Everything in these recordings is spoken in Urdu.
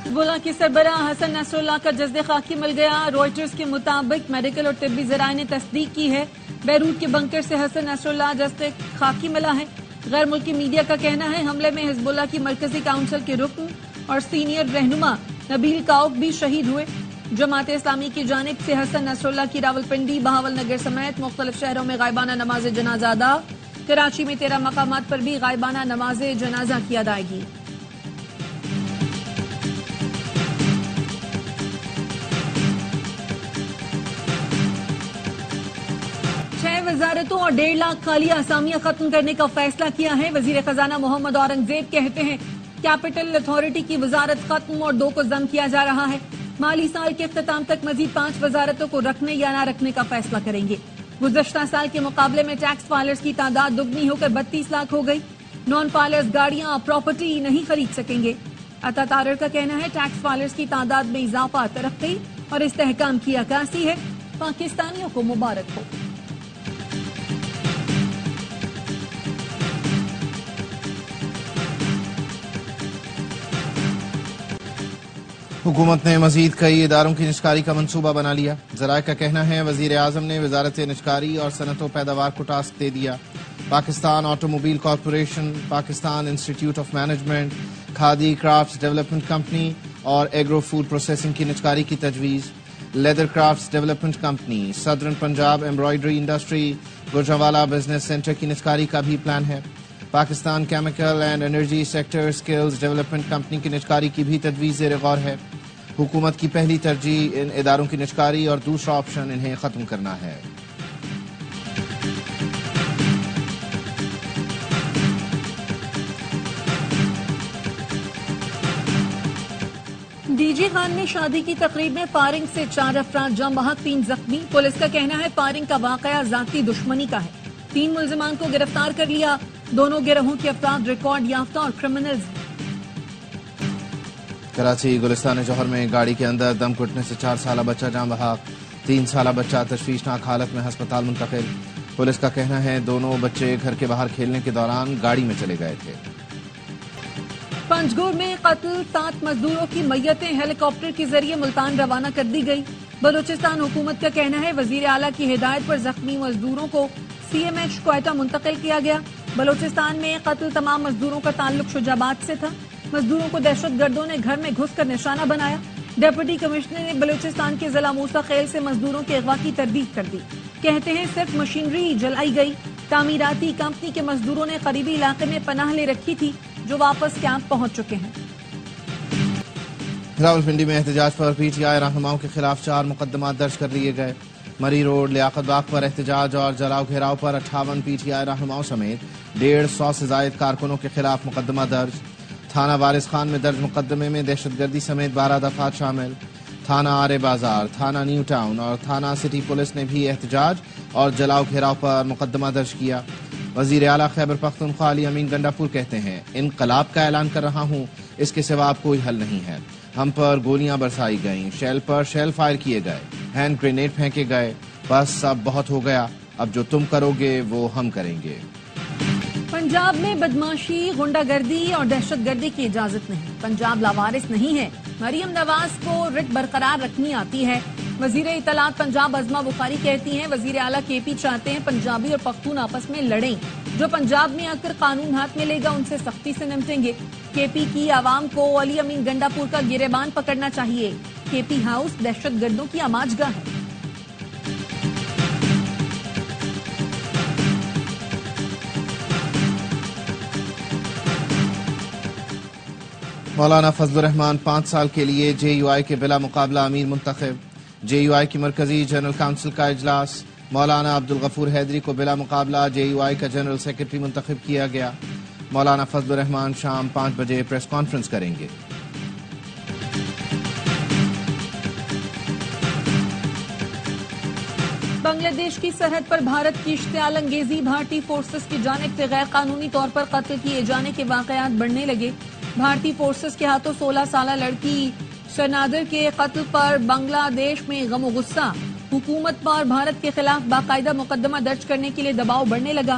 حزب اللہ کے سربراہ حسن نصر اللہ کا جسد خاکی مل گیا۔ روئٹرز کے مطابق میڈیکل اور طبی ذرائع نے تصدیق کی ہے، بیروت کے بنکر سے حسن نصر اللہ جسد خاکی ملا ہے۔ غیر ملکی میڈیا کا کہنا ہے حملے میں حزب اللہ کی مرکزی کونسل کے رکن اور سینئر رہنما نبیل کاؤک بھی شہید ہوئے۔ جماعت اسلامی کی جانب سے حسن نصر اللہ کی راولپنڈی، بہاول نگر سمیت مختلف شہروں میں غائبانہ نماز جنازہ ادا۔ کراچی میں 13 مقامات پر بھی غائبانہ نماز جنازہ کی ادائیگی۔ 6 وزارتوں اور 1.5 لاکھ خالی اسامیاں ختم کرنے کا فیصلہ کیا ہے۔ وزیر خزانہ محمد اورنگزیب کہتے ہیں کیپٹل اتھارٹی کی وزارت ختم اور 2 کو ضم کیا جا رہا ہے۔ مالی سال کے اختتام تک مزید 5 وزارتوں کو رکھنے یا نہ رکھنے کا فیصلہ کریں گے۔ گزشتہ سال کے مقابلے میں ٹیکس فائلرز کی تعداد دگنی ہو کر 32 لاکھ ہو گئی۔ نان فائلرز گاڑیاں پراپرٹی نہیں خرید سکیں گے۔ عطا تارڑ کا کہنا ہے ٹیکس فائلرز کی تعداد میں اضافہ ترقی اور استحکام کی عکاسی ہے۔ پاکستانیوں کو مبارک ہو۔ حکومت نے مزید کئی اداروں کی نجکاری کا منصوبہ بنا لیا۔ ذرائع کا کہنا ہے وزیر اعظم نے وزارت نجکاری اور صنعت و پیداوار کو ٹاسک دے دیا۔ Pakistan auto mobile corporation, Pakistan institute of management, khadi crafts development company اور ایگرو فوڈ پروسیسنگ کی نجکاری کی تجویز۔ Leather crafts development company, southern Punjab embroidery industry, Gujranwala business centre کی نجکاری کا بھی پلان ہے۔ Pakistan chemical and energy sector skills development company کی نجکاری کی بھی تجویز زیر غور ہے۔ حکومت کی پہلی ترجیح ان اداروں کی نجکاری اور دوسرا آپشن انہیں ختم کرنا ہے۔ ڈی جی خان میں شادی کی تقریب میں فائرنگ سے 4 افراد جاں بحق، 3 زخمی۔ پولیس کا کہنا ہے فائرنگ کا واقعہ ذاتی دشمنی کا ہے۔ 3 ملزمان کو گرفتار کر لیا۔ دونوں گروہوں کے افراد ریکارڈ یافتہ اور کرمنلز ہیں۔ کراچی گلستان جوہر میں گاڑی کے اندر دم گھٹنے سے 4 سالہ بچہ جاں بحق، 3 سالہ بچہ تشویشناک حالت میں ہسپتال منتقل۔ پولیس کا کہنا ہے دونوں بچے گھر کے باہر کھیلنے کے دوران گاڑی میں چلے گئے تھے۔ پنجگور میں قتل 7 مزدوروں کی میتیں ہیلی کاپٹر کے ذریعے ملتان روانہ کر دی گئی۔ بلوچستان حکومت کا کہنا ہے وزیر اعلیٰ کی ہدایت پر زخمی مزدوروں کو سی ایم ایچ کوئٹہ منتقل کیا گیا۔ بلوچستان میں قتل تمام مزدوروں کا تعلق شجاع آباد سے تھا۔ مزدوروں کو دہشت گردوں نے گھر میں گھس کر نشانہ بنایا۔ ڈپٹی کمشنر نے بلوچستان کے ضلع موسیٰ خیل سے مزدوروں کے اغوا کی تردید کر دی۔ کہتے ہیں صرف مشینری جلائی گئی۔ تعمیراتی کمپنی کے مزدوروں نے قریبی علاقے میں پناہ لے رکھی تھی جو واپس کیمپ پہنچ چکے ہیں۔ راولپنڈی میں احتجاج پر پی ٹی آئی رہنماؤں کے خلاف 4 مقدمات درج کر لیے گئے۔ مری روڈ لیاقت باغ پر احتجاج اور جلاؤ گھیراؤ پر 58 پی ٹی آئی رہنماؤں سمیت 150 سے زائد کارکنوں کے خلاف مقدمہ درج۔ تھانہ وارث خان میں درج مقدمے میں دہشت گردی سمیت 12 دفعات شامل۔ تھانہ آرے بازار، تھانہ نیو ٹاؤن اور تھانہ سٹی پولیس نے بھی احتجاج اور جلاؤ گھیراؤ پر مقدمہ درج کیا۔ وزیر اعلیٰ خیبر پختونخوا علی امین گنڈاپور کہتے ہیں انقلاب کا اعلان کر رہا ہوں، اس کے سوا اب کوئی حل نہیں ہے۔ ہم پر گولیاں برسائی گئیں، شیل پر شیل فائر کیے گئے، ہینڈ گرینیڈ پھینکے گئے، بس اب بہت ہو گیا، اب جو تم کرو گے وہ ہم کریں گے۔ پنجاب میں بدماشی، غنڈہ گردی اور دہشت گردی کی اجازت نہیں۔ پنجاب لاوارث نہیں ہے۔ مریم نواز کو رٹ برقرار رکھنی آتی ہے۔ وزیر اطلاعات پنجاب عظمہ بخاری کہتی ہیں وزیر اعلیٰ کے پی چاہتے ہیں پنجابی اور پختون آپس میں لڑیں۔ جو پنجاب میں آ کر قانون ہاتھ میں لے گا ان سے سختی سے نمٹیں گے۔ کے پی کی عوام کو علی امین گنڈاپور کا گریبان پکڑنا چاہیے۔ کے پی ہاؤس دہشت گردوں کی آماج گاہ ہے۔ مولانا فضل الرحمان 5 سال کے لیے جے یو آئی کے بلا مقابلہ امیر منتخب۔ جے یو آئی کی مرکزی جنرل کونسل کا اجلاس، مولانا عبدالغفور حیدری کو بلا مقابلہ جے یو آئی کا جنرل سیکرٹری منتخب کیا گیا۔ مولانا فضل الرحمان شام 5 بجے پریس کانفرنس کریں گے۔ بنگلہ دیش کی سرحد پر بھارت کی اشتعال انگیزی، بھارتی فورسز کی جانب سے غیر قانونی طور پر قتل کیے جانے کے واقعات بڑھنے لگے۔ بھارتی فورسز کے ہاتھوں 16 سالہ لڑکی شرنادر کے قتل پر بنگلہ دیش میں غم و غصہ۔ حکومت پر بھارت کے خلاف باقاعدہ مقدمہ درج کرنے کے لیے دباؤ بڑھنے لگا۔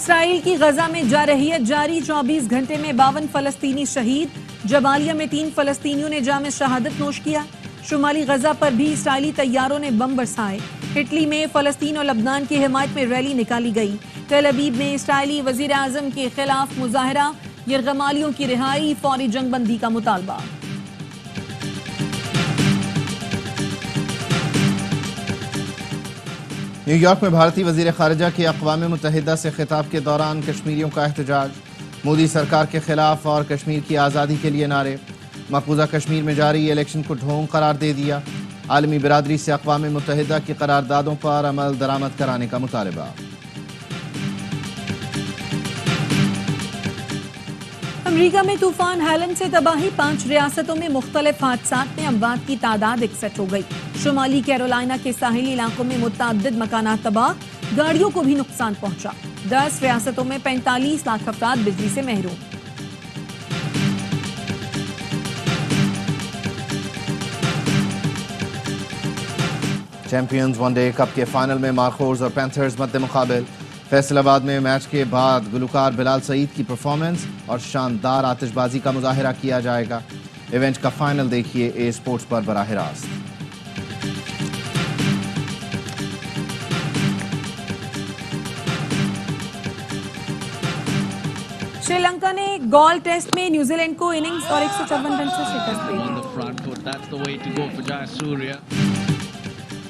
اسرائیل کی غزہ میں جارحیت جاری 24 گھنٹے میں 52 فلسطینی شہید جبالیہ میں 3 فلسطینیوں نے جام شہادت نوش کیا شمالی غزہ پر بھی اسرائیلی طیاروں نے بم برسائے اٹلی میں فلسطین اور لبنان کی حمایت میں ریلی نکالی گئی تل ابیب میں اسرائیلی وزیر اعظم کے خلاف مظاہرہ یرغمالیوں کی رہائی فوری جنگ بندی کا مطالبہ نیو یارک میں بھارتی وزیر خارجہ کے اقوام متحدہ سے خطاب کے دوران کشمیریوں کا احتجاج مودی سرکار کے خلاف اور کشمیر کی آزادی کے لیے نعرے مقبوضہ کشمیر میں جاری الیکشن کو ڈھونگ قرار دے دیا عالمی برادری سے اقوام متحدہ کی قراردادوں پر عمل درآمد کرانے کا مطالبہ امریکہ میں طوفان ہیلن سے تباہی 5 ریاستوں میں مختلف حادثات میں اموات کی تعداد 61 ہو گئی شمالی کیرولائنا کے ساحلی علاقوں میں متعدد مکانات تباہ گاڑیوں کو بھی نقصان پہنچا 10 ریاستوں میں 45 لاکھ افراد بجلی سے محروم چیمپئنز ون ڈے کپ کے فائنل میں مارکوز اور پینتھرز مد مقابل فیصل آباد میں میچ کے بعد گلوکار بلال سعید کی پرفارمنس اور شاندار آتش بازی کا مظاہرہ کیا جائے گا ایونٹ کا فائنل دیکھیے اے اسپورٹس پر براہ راست شری لنکا نے گال ٹیسٹ میں نیوزی لینڈ کو اننگز اور 154 رن سے شکست دی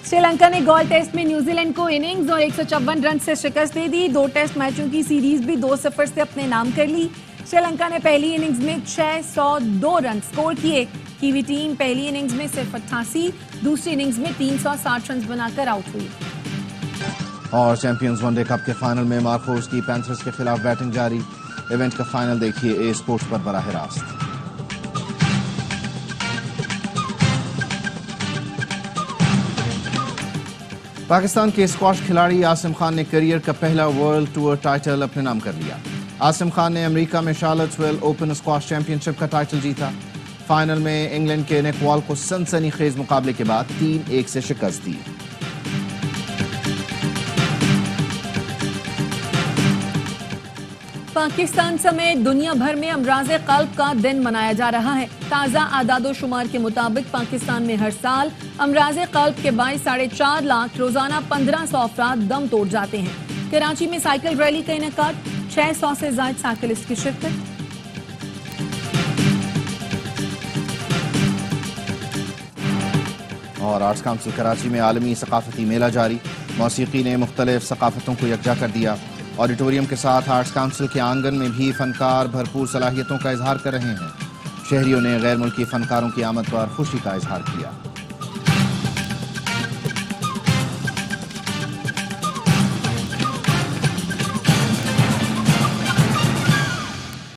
شری لنکا نے گال ٹیسٹ میں نیوزی لینڈ کو اننگز اور 154 رن سے شکست دے دی 2 ٹیسٹ میچوں کی سیریز بھی 2-0 سے اپنے نام کر لی شری لنکا نے پہلی اننگز میں 602 رن سکور کیے کیوی ٹیم پہلی اننگز میں صرف 88 دوسری اننگز میں 360 رنز بنا کر آؤٹ ہوئی اور چیمپئنز ون ڈے کپ کے فائنل میں مارکوز کی پینتھرز کے خلاف بیٹنگ جاری ایونٹ کا فائنل دیکھیے اے اسپورٹس پر براہ راست پاکستان کے اسکواش کھلاڑی عاصم خان نے کیریئر کا پہلا ورلڈ ٹور ٹائٹل اپنے نام کر لیا عاصم خان نے امریکہ میں شارلٹسویل اوپن اسکواش چیمپئن شپ کا ٹائٹل جیتا فائنل میں انگلینڈ کے نیک وال کو سنسنی خیز مقابلے کے بعد 3-1 سے شکست دی پاکستان سمیت دنیا بھر میں امراض قلب کا دن منایا جا رہا ہے تازہ اعداد و شمار کے مطابق پاکستان میں ہر سال امراض قلب کے باعث 4.5 لاکھ روزانہ 1500 افراد دم توڑ جاتے ہیں کراچی میں سائیکل ریلی کا انعقاد 600 سے زائد سائیکلسٹ کی شرکت اور آرٹس کونسل کراچی میں عالمی ثقافتی میلہ جاری موسیقی نے مختلف ثقافتوں کو یکجا کر دیا آڈیٹوریم کے ساتھ آرٹس کونسل کے آنگن میں بھی فنکار بھرپور صلاحیتوں کا اظہار کر رہے ہیں شہریوں نے غیر ملکی فنکاروں کی آمد پر خوشی کا اظہار کیا